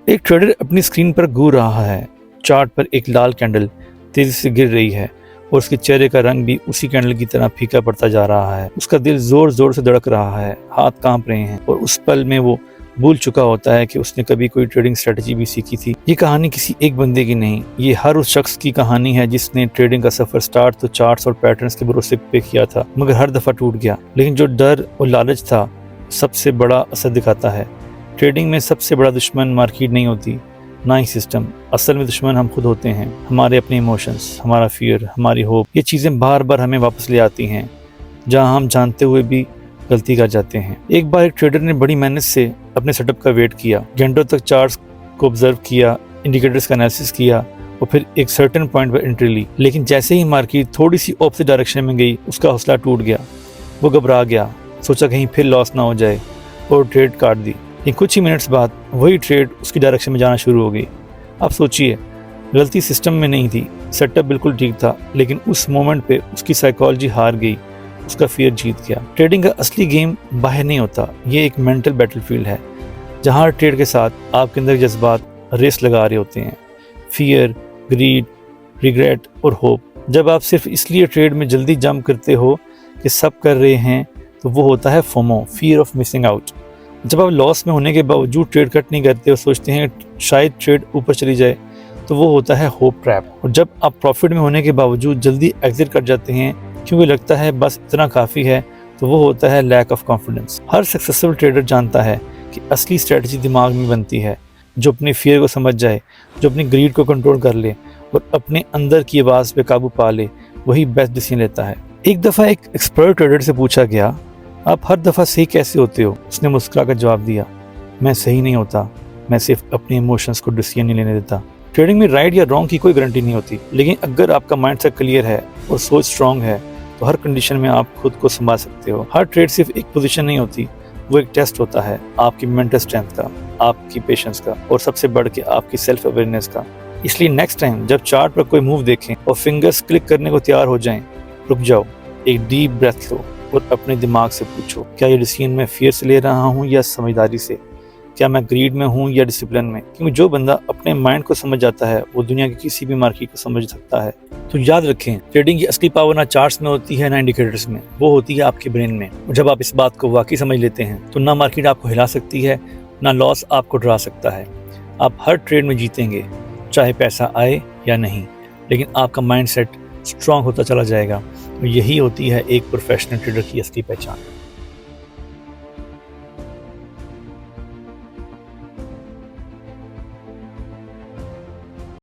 एक ट्रेडर अपनी स्क्रीन पर घूर रहा है। चार्ट पर एक लाल कैंडल तेजी से गिर रही है और उसके चेहरे का रंग भी उसी कैंडल की तरह फीका पड़ता जा रहा है। उसका दिल जोर जोर से धड़क रहा है, हाथ कांप रहे हैं और उस पल में वो भूल चुका होता है कि उसने कभी कोई ट्रेडिंग स्ट्रेटजी भी सीखी थी। ये कहानी किसी एक बंदे की नहीं, ये हर उस शख्स की कहानी है जिसने ट्रेडिंग का सफर स्टार्ट तो चार्ट्स और पैटर्न्स के भरोसे पे किया था, मगर हर दफा टूट गया। लेकिन जो डर और लालच था सबसे बड़ा असर दिखाता है। ट्रेडिंग में सबसे बड़ा दुश्मन मार्केट नहीं होती, ना ही सिस्टम। असल में दुश्मन हम खुद होते हैं। हमारे अपने इमोशंस, हमारा फियर, हमारी होप, ये चीज़ें बार बार हमें वापस ले आती हैं जहां हम जानते हुए भी गलती कर जाते हैं। एक बार एक ट्रेडर ने बड़ी मेहनत से अपने सेटअप का वेट किया, घंटों तक चार्ट्स को ऑब्जर्व किया, इंडिकेटर्स का एनालिसिस किया और फिर एक सर्टेन पॉइंट पर एंट्री ली। लेकिन जैसे ही मार्केट थोड़ी सी ऑपोजिट डायरेक्शन में गई, उसका हौसला टूट गया। वो घबरा गया, सोचा कहीं फिर लॉस ना हो जाए और ट्रेड काट दी। लेकिन कुछ ही मिनट्स बाद वही ट्रेड उसकी डायरेक्शन में जाना शुरू हो गई। अब सोचिए, गलती सिस्टम में नहीं थी, सेटअप बिल्कुल ठीक था, लेकिन उस मोमेंट पे उसकी साइकोलॉजी हार गई, उसका फियर जीत गया। ट्रेडिंग का असली गेम बाहर नहीं होता, ये एक मेंटल बैटलफील्ड है जहां हर ट्रेड के साथ आपके अंदर जज्बात रेस लगा रहे होते हैं। फियर, ग्रीड, रिग्रेट और होप। जब आप सिर्फ इसलिए ट्रेड में जल्दी जंप करते हो कि सब कर रहे हैं, तो वो होता है FOMO, fear of missing out. जब आप लॉस में होने के बावजूद ट्रेड कट नहीं करते और सोचते हैं शायद ट्रेड ऊपर चली जाए, तो वो होता है होप ट्रैप। और जब आप प्रॉफिट में होने के बावजूद जल्दी एग्जिट कर जाते हैं क्योंकि लगता है बस इतना काफ़ी है, तो वो होता है लैक ऑफ कॉन्फिडेंस। हर सक्सेसफुल ट्रेडर जानता है कि असली स्ट्रेटजी दिमाग में बनती है। जो अपने फियर को समझ जाए, जो अपनी ग्रीड को कंट्रोल कर ले और अपने अंदर की आवाज़ पे काबू पा ले, वही बेस्ट डिसीजन लेता है। एक दफ़ा एक एक्सपर्ट ट्रेडर से पूछा गया, आप हर दफ़ा सही कैसे होते हो? उसने मुस्कुरा कर जवाब दिया, मैं सही नहीं होता, मैं सिर्फ अपने इमोशंस को डिसीजन नहीं लेने देता। ट्रेडिंग में राइट या रॉन्ग की कोई गारंटी नहीं होती, लेकिन अगर आपका माइंडसेट क्लियर है और सोच स्ट्रांग है, तो हर कंडीशन में आप खुद को संभाल सकते हो। हर ट्रेड सिर्फ एक पोजीशन नहीं होती, वो एक टेस्ट होता है आपकी मेंटल स्ट्रेंथ का, आपकी पेशेंस का और सबसे बढ़ के आपकी सेल्फ अवेयरनेस का। इसलिए नेक्स्ट टाइम जब चार्ट पर कोई मूव देखें और फिंगर्स क्लिक करने को तैयार हो जाएं, रुक जाओ, एक डीप ब्रेथ लो और अपने दिमाग से पूछो, क्या ये डिसीजन मैं फियर से ले रहा हूँ या समझदारी से? क्या मैं ग्रीड में हूँ या डिसिप्लिन में? क्योंकि जो बंदा अपने माइंड को समझ जाता है, वो दुनिया की किसी भी मार्केट को समझ सकता है। तो याद रखें, ट्रेडिंग की असली पावर ना चार्ट्स में होती है, ना इंडिकेटर्स में, वो होती है आपके ब्रेन में। और जब आप इस बात को वाकई समझ लेते हैं, तो ना मार्केट आपको हिला सकती है, ना लॉस आपको डरा सकता है। आप हर ट्रेड में जीतेंगे, चाहे पैसा आए या नहीं, लेकिन आपका माइंड सेट स्ट्रांग होता चला जाएगा। यही होती है एक प्रोफेशनल ट्रेडर की असली पहचान।